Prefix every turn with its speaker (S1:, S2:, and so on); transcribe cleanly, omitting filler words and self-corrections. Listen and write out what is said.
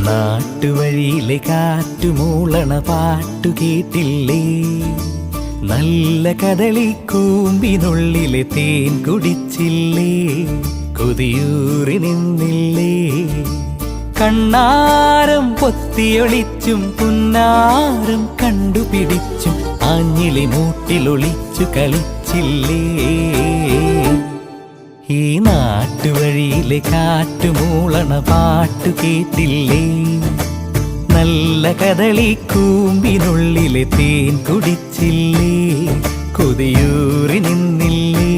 S1: നാട്ടുവഴിയിലെ കാറ്റുമൂളണ പാട്ടു കേട്ടില്ലേ? നല്ല കദളിക്കൂമ്പിനുള്ളിലെ തേൻ കുടിച്ചില്ലേ? കൊതിയൂറി നിന്നില്ലേ? കണ്ണാരം പൊത്തിയൊളിച്ചും പുന്നാരം കണ്ടുപിടിച്ചും ആഞ്ഞിലി മൂട്ടിലൊളിച്ചു കളിച്ചില്ലേ? ഈ നാട്ടുവഴിയിലെ കാറ്റുമൂളണ പാട്ടു കേട്ടില്ലേ? നല്ല കദളിക്കൂമ്പിനുള്ളിലെ തേൻ കുടിച്ചില്ലേ? കൊതിയൂറി നിന്നില്ലേ?